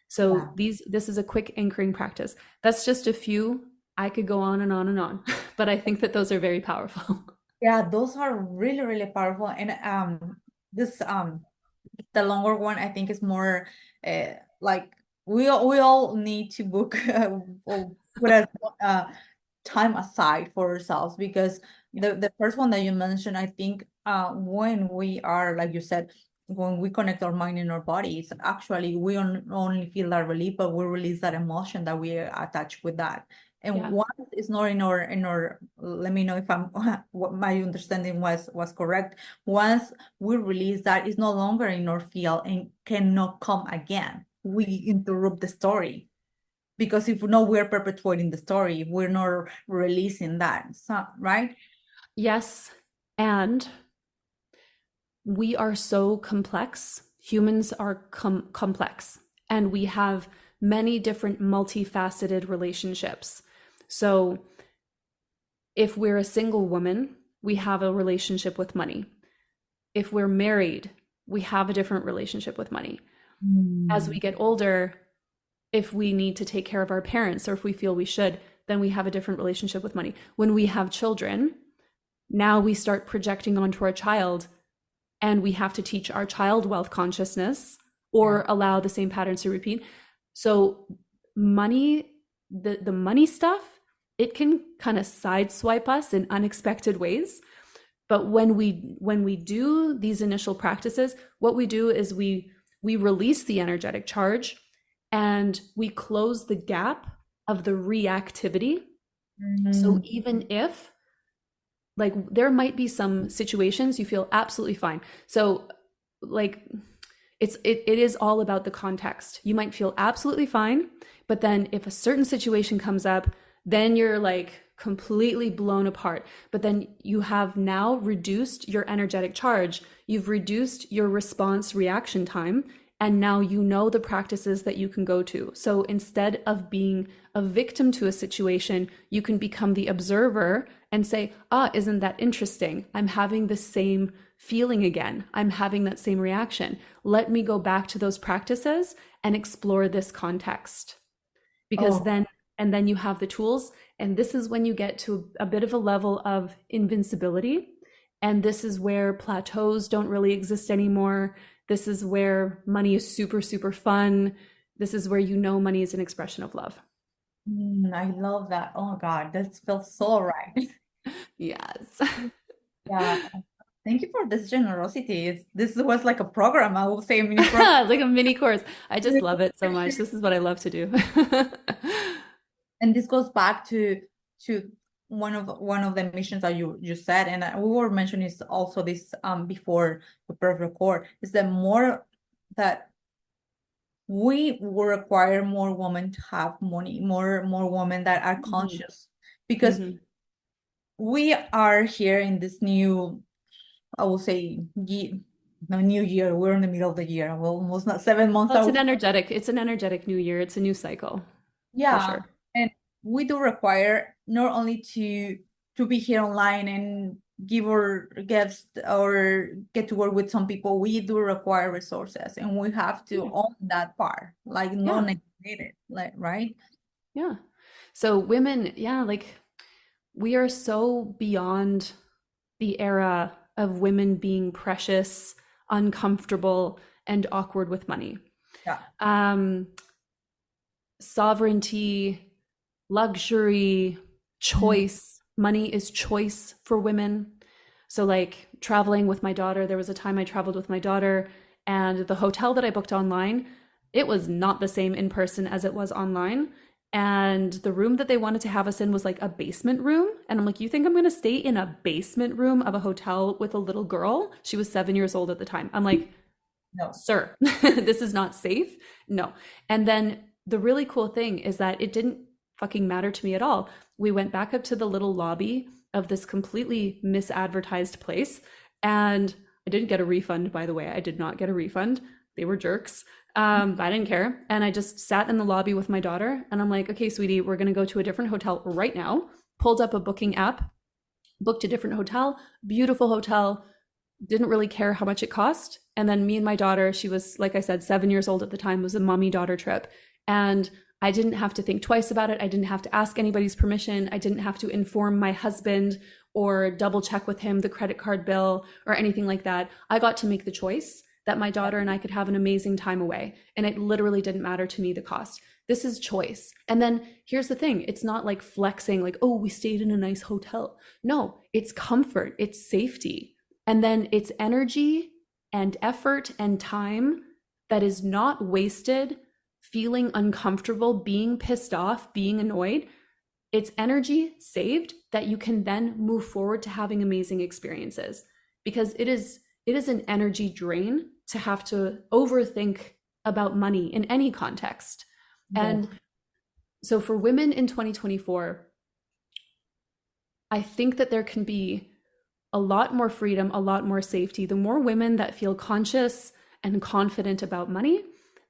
So this is a quick anchoring practice. That's just a few. I could go on and on and on, but I think that those are very powerful. Yeah, those are really, really powerful. And this the longer one, I think, is more like we all need to book or put a time aside for ourselves, because the first one that you mentioned, I think when we are, like you said, when we connect our mind and our bodies, actually we only feel that relief, but we release that emotion that we attach with that. And Yeah. once it's not in our, let me know if I'm what my understanding was correct. Once we release that, it's no longer in our field and cannot come again. We interrupt the story, because if no, we're perpetuating the story, we're not releasing that. So, right? Yes. And we are so complex. Humans are complex, and we have many different multifaceted relationships. So if we're a single woman, we have a relationship with money. If we're married, we have a different relationship with money. As we get older, if we need to take care of our parents, or if we feel we should, then we have a different relationship with money. When we have children, now we start projecting onto our child, and we have to teach our child wealth consciousness or allow the same patterns to repeat. So money, the money stuff, it can kind of sideswipe us in unexpected ways. But when we do these initial practices, what we do is we release the energetic charge, and we close the gap of the reactivity. So even if, like, there might be some situations you feel absolutely fine. So like it is all about the context. You might feel absolutely fine, but then if a certain situation comes up, then you're like completely blown apart. But then you have now reduced your energetic charge. You've reduced your response reaction time. And now you know the practices that you can go to. So instead of being a victim to a situation, you can become the observer and say, isn't that interesting? I'm having the same feeling again. I'm having that same reaction. Let me go back to those practices and explore this context. Because then you have the tools. And this is when you get to a bit of a level of invincibility. And this is where plateaus don't really exist anymore. This is where money is super, super fun. This is where money is an expression of love. I love that. Oh God, that feels so right. Yes. Yeah. Thank you for this generosity. This was like a program. I will say a mini program. Like a mini course. I just love it so much. This is what I love to do. And this goes back to one of the missions that you said, and we were mentioning is also this before the press record, is that more that we will require more women to have money, more women that are conscious, because we are here in this new, I will say, new year. We're in the middle of the year. Well, almost not 7 months. Well, it's an energetic new year. It's a new cycle. Yeah, for sure. And we do require not only to be here online and give our gifts or get to work with some people. We do require resources, and we have to own that part, like not negate it, like, right? Yeah. So women, like, we are so beyond the era of women being precious, uncomfortable, and awkward with money. Yeah. Sovereignty, luxury, choice. Money is choice for women. So like traveling with my daughter, there was a time I traveled with my daughter, and the hotel that I booked online, it was not the same in person as it was online. And the room that they wanted to have us in was like a basement room. And I'm like, you think I'm going to stay in a basement room of a hotel with a little girl? She was 7 years old at the time. I'm like, No. sir, this is not safe. No. And then the really cool thing is that it didn't fucking matter to me at all. We went back up to the little lobby of this completely misadvertised place. And I didn't get a refund, by the way. I did not get a refund. They were jerks. I didn't care. And I just sat in the lobby with my daughter and I'm like, okay, sweetie, we're going to go to a different hotel right now. Pulled up a booking app, booked a different hotel, beautiful hotel, didn't really care how much it cost. And then me and my daughter, she was, like I said, 7 years old at the time, was a mommy-daughter trip. And I didn't have to think twice about it. I didn't have to ask anybody's permission. I didn't have to inform my husband or double check with him the credit card bill or anything like that. I got to make the choice that my daughter and I could have an amazing time away. And it literally didn't matter to me the cost. This is choice. And then here's the thing. It's not like flexing, like, oh, we stayed in a nice hotel. No, it's comfort, it's safety. And then it's energy and effort and time that is not wasted feeling uncomfortable, being pissed off, being annoyed. It's energy saved that you can then move forward to having amazing experiences, because it is an energy drain to have to overthink about money in any context. Yeah. And so for women in 2024, I think that there can be a lot more freedom, a lot more safety. The more women that feel conscious and confident about money,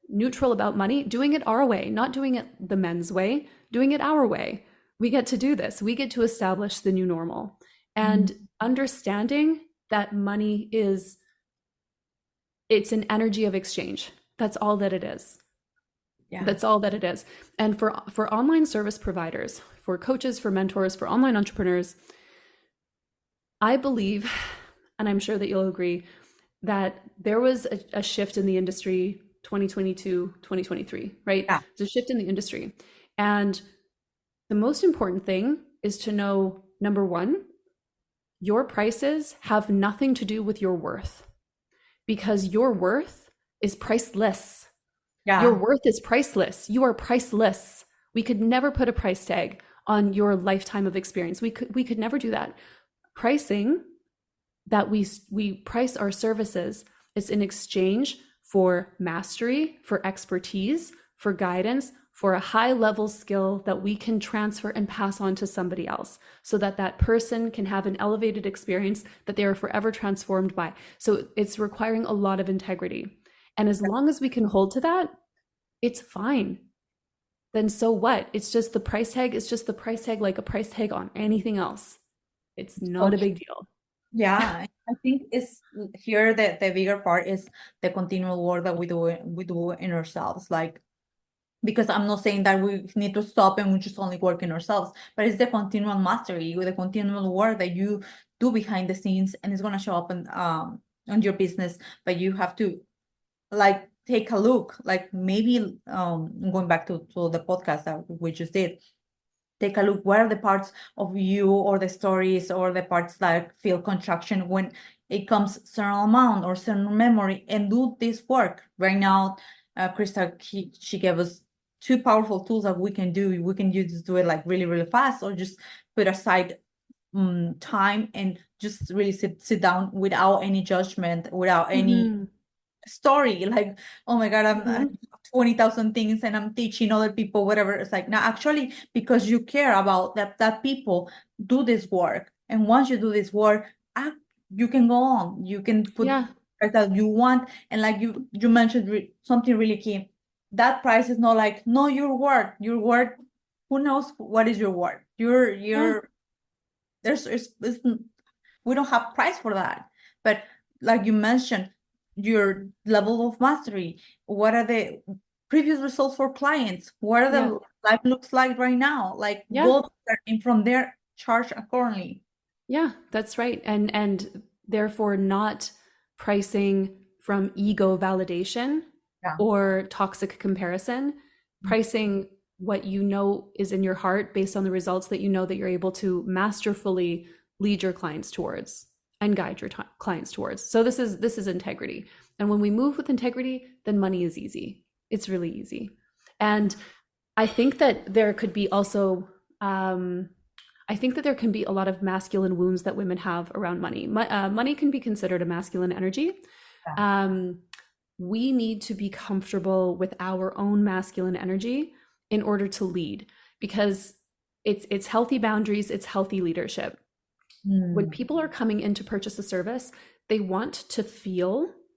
neutral about money, doing it our way, not doing it the men's way, doing it our way. We get to do this. We get to establish the new normal. And understanding that money it's an energy of exchange. That's all that it is. Yeah. That's all that it is. And for online service providers, for coaches, for mentors, for online entrepreneurs, I believe, and I'm sure that you'll agree, that there was a shift in the industry 2022, 2023, right? Yeah. There's a shift in the industry. And the most important thing is to know, number one, your prices have nothing to do with your worth, because your worth is priceless. Yeah. Your worth is priceless. You are priceless. We could never put a price tag on your lifetime of experience. We could never do that. Pricing that we price our services is in exchange for mastery, for expertise, for guidance, for a high level skill that we can transfer and pass on to somebody else, so that that person can have an elevated experience that they are forever transformed by. So it's requiring a lot of integrity. And as long as we can hold to that, it's fine. Then so what? It's just the price tag. It's just the price tag, like a price tag on anything else. It's not a big deal. Yeah, I think it's here the bigger part is the continual work that we do in ourselves. Like, because I'm not saying that we need to stop and we just only work in ourselves, but it's the continual mastery, with the continual work that you do behind the scenes, and it's gonna show up on your business. But you have to like take a look, like maybe going back to the podcast that we just did. Take a look, what are the parts of you or the stories or the parts that feel contraction when it comes certain amount or certain memory, and do this work. Right now, Krista, she gave us 2 powerful tools that we can do. We can use to do it like really, really fast, or just put aside time and just really sit down without any judgment, without any story, like, oh my God, I'm 20,000 things and I'm teaching other people, whatever. It's like, no, actually, because you care about that people do this work. And once you do this work, you can go on, you can put that you want. And like you mentioned something really key, that price is not like, no, your word, who knows what is your word? We don't have price for that. But like you mentioned, your level of mastery, what are the previous results for clients, what are the life looks like right now, like both, and from there charge accordingly. Yeah, that's right. And therefore not pricing from ego validation or toxic comparison, pricing what you know is in your heart based on the results that you know that you're able to masterfully lead your clients towards and guide your clients towards. So this is integrity. And when we move with integrity, then money is easy. It's really easy. And I think that there could be also, I think that there can be a lot of masculine wounds that women have around money. Money can be considered a masculine energy. Yeah. We need to be comfortable with our own masculine energy in order to lead, because it's healthy boundaries, it's healthy leadership. When Mm. people are coming in to purchase a service, they want to feel,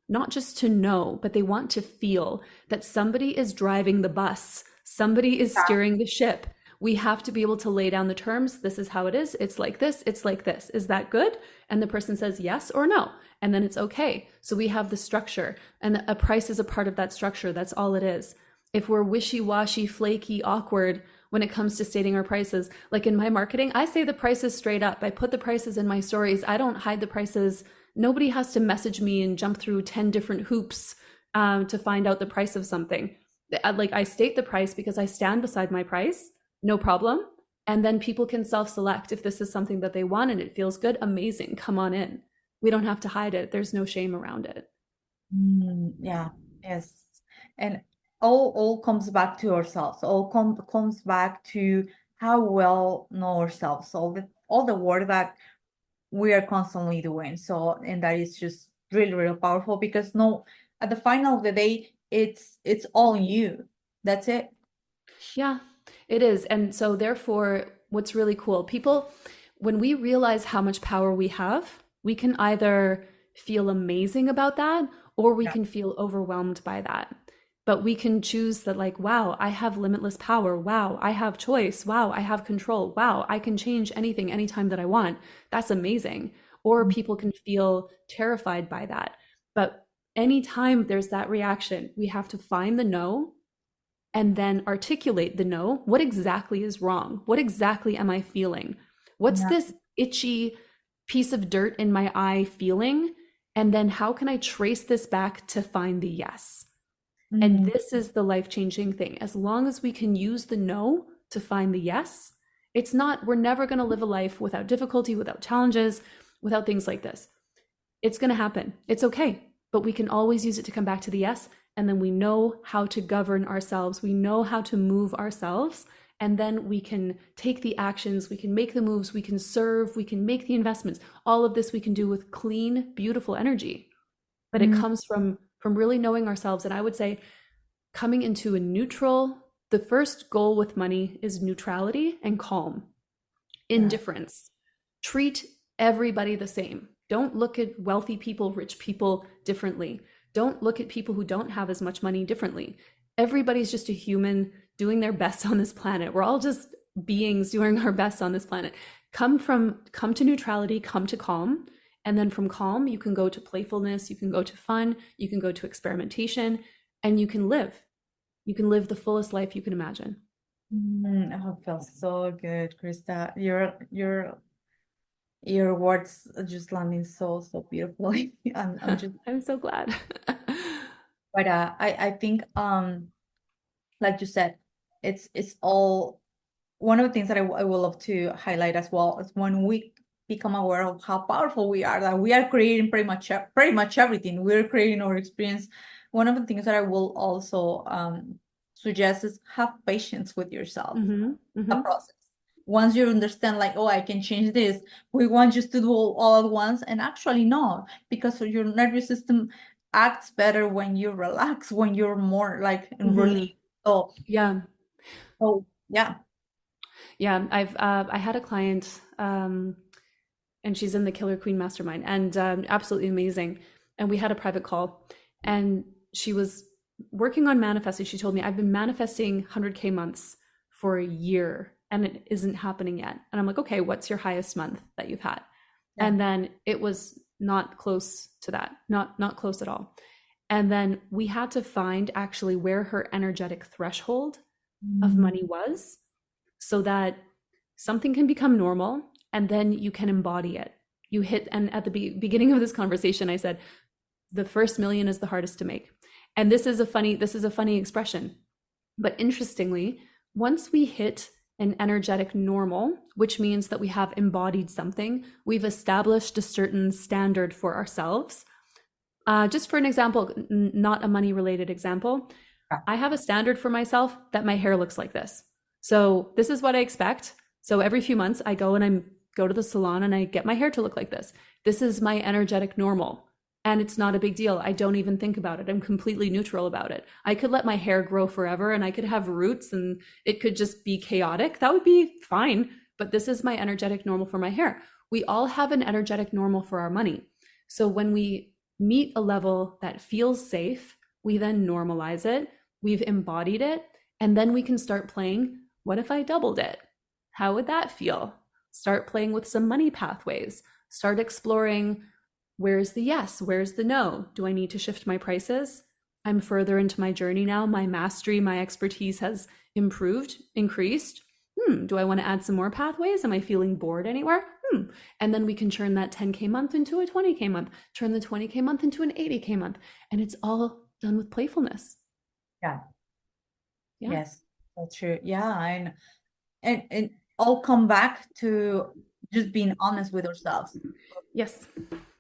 not just to know, but they want to feel that somebody is driving the bus, somebody is steering the ship. We have to be able to lay down the terms. This is how it is. It's like this. It's like this. Is that good? And the person says yes or no. And then it's okay. So we have the structure, and a price is a part of that structure. That's all it is. If we're wishy-washy, flaky, awkward when it comes to stating our prices, like in my marketing, I say the prices straight up. I put the prices in my stories. I don't hide the prices. Nobody has to message me and jump through 10 different hoops to find out the price of something. Like, I state the price because I stand beside my price, no problem. And then people can self-select if this is something that they want and it feels good. Amazing, come on in. We don't have to hide it. There's no shame around it. Yeah, yes. And all comes back to ourselves. Comes back to how well know ourselves. All the work that we are constantly doing. So, and that is just really, really powerful, because no, at the final of the day, it's all you. That's it. Yeah, it is. And so therefore, what's really cool, people, when we realize how much power we have, we can either feel amazing about that, or we Yeah. can feel overwhelmed by that. But we can choose that, like, wow, I have limitless power. Wow, I have choice. Wow, I have control. Wow, I can change anything anytime that I want. That's amazing. Or people can feel terrified by that. But anytime there's that reaction, we have to find the no and then articulate the no. What exactly is wrong? What exactly am I feeling? What's Yeah. this itchy piece of dirt in my eye feeling? And then how can I trace this back to find the yes? And this is the life-changing thing. As long as we can use the no to find the yes, we're never going to live a life without difficulty, without challenges, without things like this. It's going to happen. It's okay. But we can always use it to come back to the yes. And then we know how to govern ourselves. We know how to move ourselves. And then we can take the actions, we can make the moves, we can serve, we can make the investments. All of this we can do with clean, beautiful energy. But it comes from really knowing ourselves. And I would say coming into a neutral, the first goal with money is neutrality and calm, indifference. Treat everybody the same. Don't look at wealthy people, rich people differently. Don't look at people who don't have as much money differently. Everybody's just a human doing their best on this planet. We're all just beings doing our best on this planet. Come to neutrality, come to calm. And then from calm, you can go to playfulness, you can go to fun, you can go to experimentation, and you can live. You can live the fullest life you can imagine. Oh, it feels so good, Krista. Your words are just landing so beautifully. I'm just, I'm so glad. but I think like you said, it's all one of the things that I would love to highlight as well is when we become aware of how powerful we are, that we are creating pretty much everything. We're creating our experience. One of the things that I will also suggest is have patience with yourself. A process. Once you understand, like, oh, I can change this, we want you to do all at once, and actually no, because your nervous system acts better when you relax, when you're more like in relief. So, Yeah. Yeah. Yeah. I had a client, and she's in the Killer Queen Mastermind, and absolutely amazing. And we had a private call, and she was working on manifesting. She told me, I've been manifesting 100K months for a year and it isn't happening yet. And I'm like, okay, what's your highest month that you've had? Yeah. And then it was not close to that, not close at all. And then we had to find actually where her energetic threshold of money was, so that something can become normal and then you can embody it. You hit, and at the beginning of this conversation, I said, the first million is the hardest to make. And this is a funny expression. But interestingly, once we hit an energetic normal, which means that we have embodied something, we've established a certain standard for ourselves. Just for an example, not a money related example, I have a standard for myself that my hair looks like this. So this is what I expect. So every few months I go and I go to the salon and I get my hair to look like this. This is my energetic normal. And it's not a big deal. I don't even think about it. I'm completely neutral about it. I could let my hair grow forever and I could have roots and it could just be chaotic. That would be fine. But this is my energetic normal for my hair. We all have an energetic normal for our money. So when we meet a level that feels safe, we then normalize it. We've embodied it. And then we can start playing, what if I doubled it? How would that feel? Start playing with some money pathways. Start exploring, where's the yes? Where's the no? Do I need to shift my prices? I'm further into my journey now. My mastery, my expertise has improved, increased. Do I want to add some more pathways? Am I feeling bored anywhere? And then we can turn that 10K month into a 20K month, turn the 20K month into an 80K month. And it's all done with playfulness. Yeah. Yes, that's true. Yeah. And all come back to just being honest with ourselves. Yes.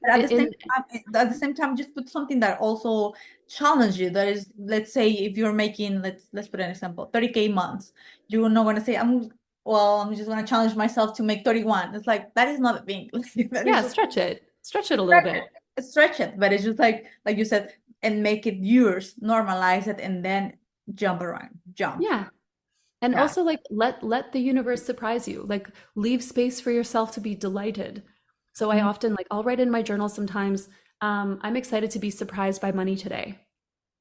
But at the same time, just put something that also challenge you. That is, let's say if you're making, let's put an example, 30K months, you're not going to say, I'm just going to challenge myself to make 31. It's like, that is not a thing. Stretch it a little bit. Stretch it, but it's just like you said, and make it yours, normalize it, and then jump. Yeah. And also like let the universe surprise you. Like leave space for yourself to be delighted. So I often I'll write in my journal sometimes, I'm excited to be surprised by money today.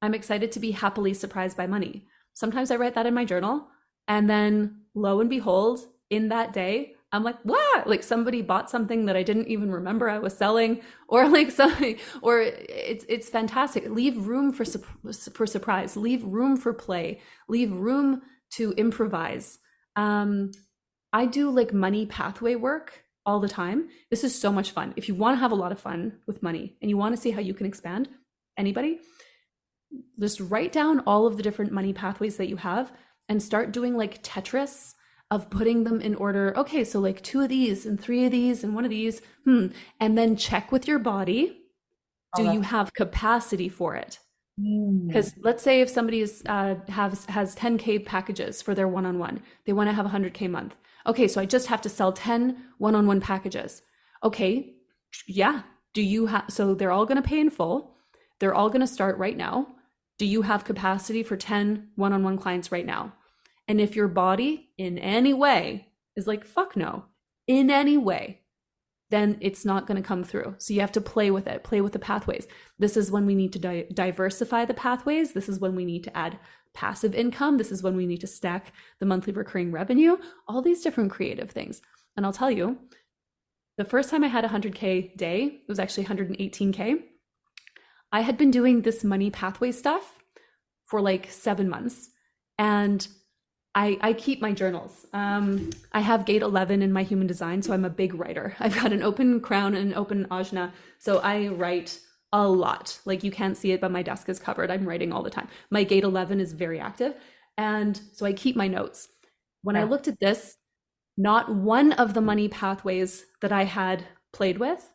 I'm excited to be happily surprised by money. Sometimes I write that in my journal and then lo and behold, in that day, I'm like, wow, like somebody bought something that I didn't even remember I was selling, or like something, or it's fantastic. Leave room for surprise, leave room for play, leave room to improvise. I do like money pathway work all the time. This is so much fun. If you want to have a lot of fun with money and you want to see how you can expand, anybody, just write down all of the different money pathways that you have and start doing like Tetris of putting them in order. Okay, so like 2 of these and 3 of these and 1 of these, and then check with your body. Do you have capacity for it? Because let's say if somebody has 10K packages for their one-on-one, they want to have 100K month. Okay, so I just have to sell 10 one-on-one packages. Okay, yeah. So they're all going to pay in full. They're all going to start right now. Do you have capacity for 10 one-on-one clients right now? And if your body in any way is like, fuck no, in any way, then it's not going to come through. So you have to play with it, play with the pathways. This is when we need to diversify the pathways. This is when we need to add passive income. This is when we need to stack the monthly recurring revenue, all these different creative things. And I'll tell you, the first time I had a 100K day, it was actually 118K. I had been doing this money pathway stuff for like 7 months. And I keep my journals. I have gate 11 in my human design, so I'm a big writer. I've got an open crown and an open ajna, so I write a lot. Like you can't see it, but my desk is covered. I'm writing all the time. My gate 11 is very active, and so I keep my notes. When I looked at this, not one of the money pathways that I had played with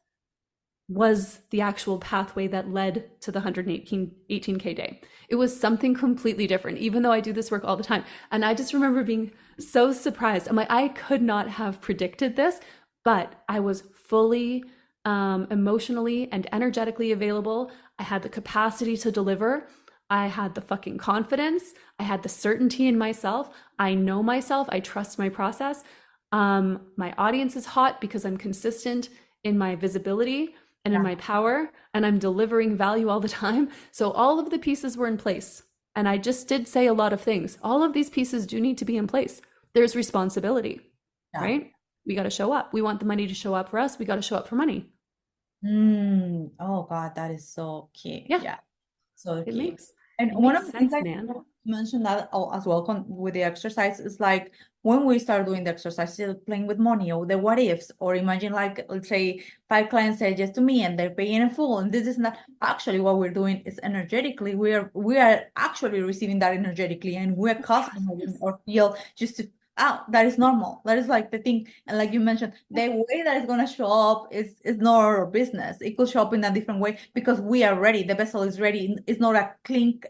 was the actual pathway that led to the 118K day. It was something completely different, even though I do this work all the time. And I just remember being so surprised. I'm like, I could not have predicted this, but I was fully emotionally and energetically available. I had the capacity to deliver. I had the fucking confidence. I had the certainty in myself. I know myself. I trust my process. My audience is hot because I'm consistent in my visibility and in my power, and I'm delivering value all the time. So all of the pieces were in place. And I just did say a lot of things. All of these pieces do need to be in place. There's responsibility, right? We got to show up. We want the money to show up for us. We got to show up for money. Oh God, that is so key. Yeah. So it key. Makes, and it one makes of the sense, things man. I mentioned that as well with the exercise is like when we start doing the exercise, still playing with money or the what ifs, or imagine like, let's say 5 clients say yes to me and they're paying in full. And this is not actually what we're doing is energetically. We are actually receiving that energetically, and we're customizing or feel just to that is normal. That is like the thing. And like you mentioned, the way that it's going to show up is not our business. It could show up in a different way because we are ready. The vessel is ready. It's not a clink,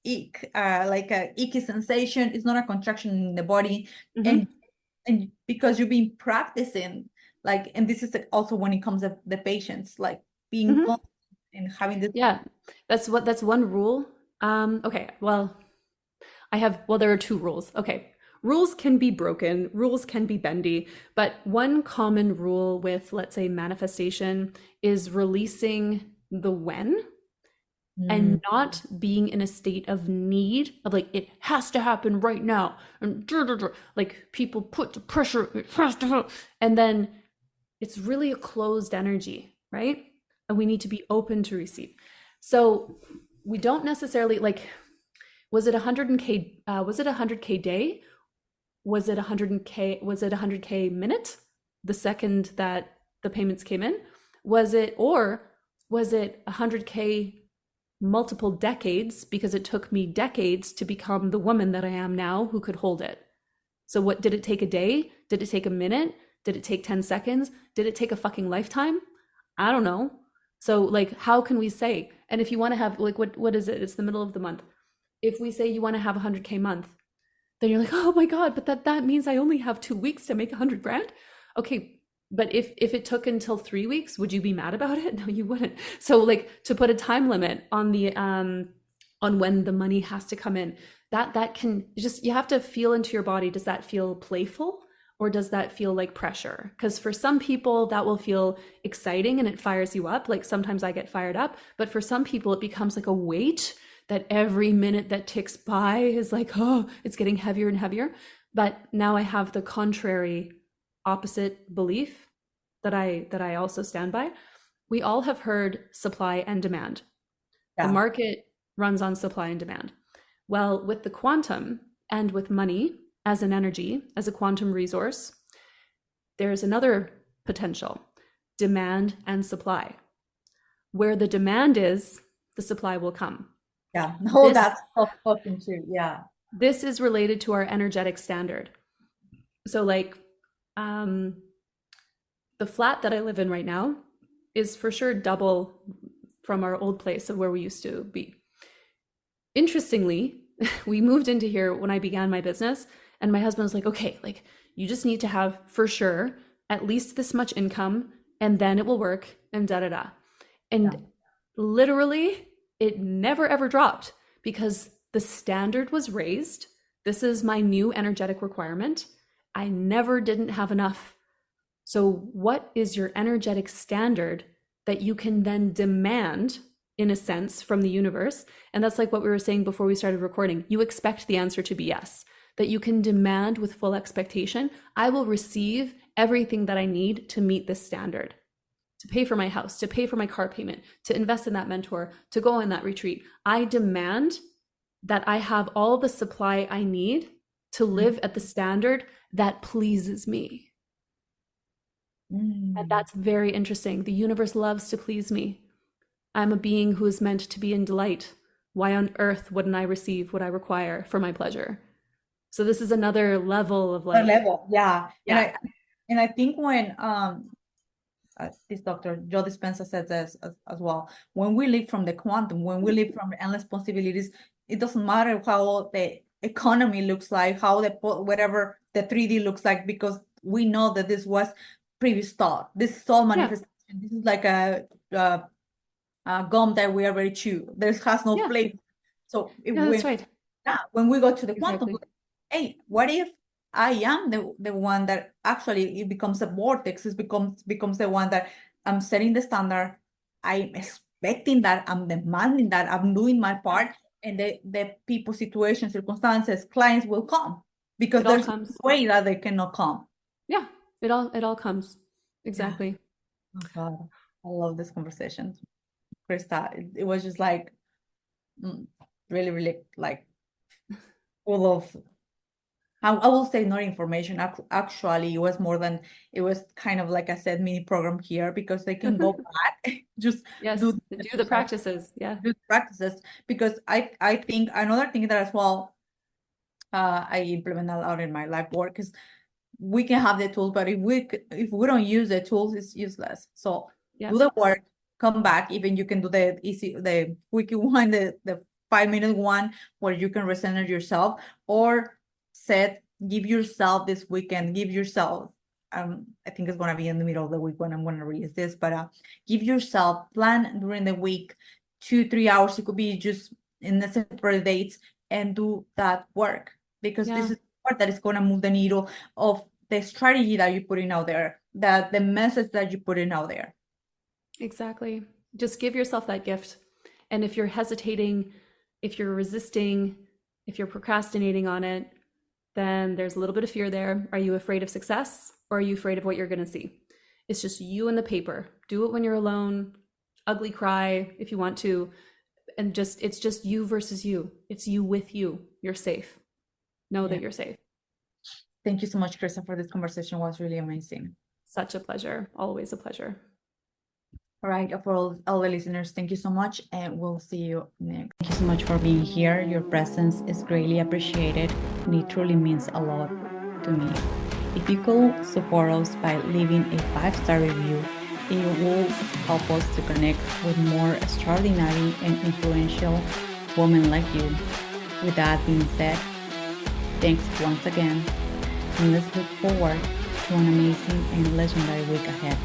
like a icky sensation. It's not a contraction in the body. Mm-hmm. And because you've been practicing, like, and this is also when it comes to the patients, like being Mm-hmm. confident and having this. Yeah, that's one rule. Okay, well, there are two rules. Okay. Rules can be broken, rules can be bendy, but one common rule with, let's say, manifestation is releasing the when and not being in a state of need of like, it has to happen right now. And like people put the pressure, it has to happen. And then it's really a closed energy, right? And we need to be open to receive. So we don't necessarily like, was it 100K? Was it 100K day? Was it 100K? Was it 100K minute? The second that the payments came in, was it 100K multiple decades, because it took me decades to become the woman that I am now who could hold it? So what did it take? A day? Did it take a minute? Did it take 10 seconds? Did it take a fucking lifetime? I don't know. So like, how can we say? And if you want to have like, what is it? It's the middle of the month. If we say you want to have 100K month, then you're like, oh my God, but that means I only have 2 weeks to make 100 grand. Okay. But if it took until 3 weeks, would you be mad about it? No, you wouldn't. So like, to put a time limit on the, on when the money has to come in, that can just, you have to feel into your body. Does that feel playful? Or does that feel like pressure? Because for some people that will feel exciting and it fires you up. Like sometimes I get fired up, but for some people it becomes like a weight that every minute that ticks by is like, oh, it's getting heavier and heavier. But now I have the contrary opposite belief that I also stand by. We all have heard supply and demand. Yeah. The market runs on supply and demand. Well, with the quantum and with money as an energy, as a quantum resource, there's another potential: demand and supply. Where the demand is, the supply will come. Yeah, no, that's fucking true. Yeah. This is related to our energetic standard. So like, the flat that I live in right now is for sure double from our old place of where we used to be. Interestingly, we moved into here when I began my business, and my husband was like, okay, like you just need to have for sure at least this much income and then it will work, and da-da-da. And literally it never ever dropped because the standard was raised. This is my new energetic requirement. I never didn't have enough. So what is your energetic standard that you can then demand, in a sense, from the universe? And that's like what we were saying before we started recording. You expect the answer to be yes, that you can demand with full expectation. I will receive everything that I need to meet this standard, to pay for my house, to pay for my car payment, to invest in that mentor, to go on that retreat. I demand that I have all the supply I need to live at the standard that pleases me. And that's very interesting. The universe loves to please me. I'm a being who is meant to be in delight. Why on earth wouldn't I receive what I require for my pleasure? So this is another level of like, yeah. Yeah. And I think when this Dr. Joe Dispenza says this as well, when we live from the quantum, when we live from endless possibilities, it doesn't matter how the economy looks like, how the whatever the 3D looks like, because we know that this was previous thought. This is all manifestation. This is like a gum that we already chew. There has no flavor. So that's right. When we go to the quantum, hey, what if I am the one that actually it becomes a vortex? It becomes the one that I'm setting the standard. I'm expecting that. I'm demanding that. I'm doing my part, and the people, situations, circumstances, clients will come because there's no way that they cannot come. Yeah, it all comes. Exactly. Oh God, I love this conversation, Krista. It was just like really, really like full of, I will say, not information. Actually, it was more than, it was kind of like I said, mini program here, because they can go back, just do the practices. Yeah, do the practices. Because I think another thing that as well, I implement a lot in my life work, because we can have the tools, but if we don't use the tools, it's useless. So do the work, come back. Even you can do the quick one, the 5-minute one where you can recenter yourself, or give yourself this weekend, give yourself, I think it's going to be in the middle of the week when I'm going to release this, but give yourself, plan during the week, 2-3 hours. It could be just in the separate dates, and do that work, because this is part that is going to move the needle of the strategy that you're putting out there, that the message that you're putting out there. Exactly. Just give yourself that gift. And if you're hesitating, if you're resisting, if you're procrastinating on it, then there's a little bit of fear there. Are you afraid of success, or are you afraid of what you're going to see? It's just you and the paper. Do it when you're alone. Ugly cry if you want to. And it's just you versus you. It's you with you. You're safe. Know that you're safe. Thank you so much, Krista, for this conversation. It was really amazing. Such a pleasure. Always a pleasure. All right, for all the listeners, thank you so much, and we'll see you next. Thank you so much for being here. Your presence is greatly appreciated, and it truly means a lot to me. If you could support us by leaving a 5-star review, it will help us to connect with more extraordinary and influential women like you. With that being said, thanks once again, and let's look forward to an amazing and legendary week ahead.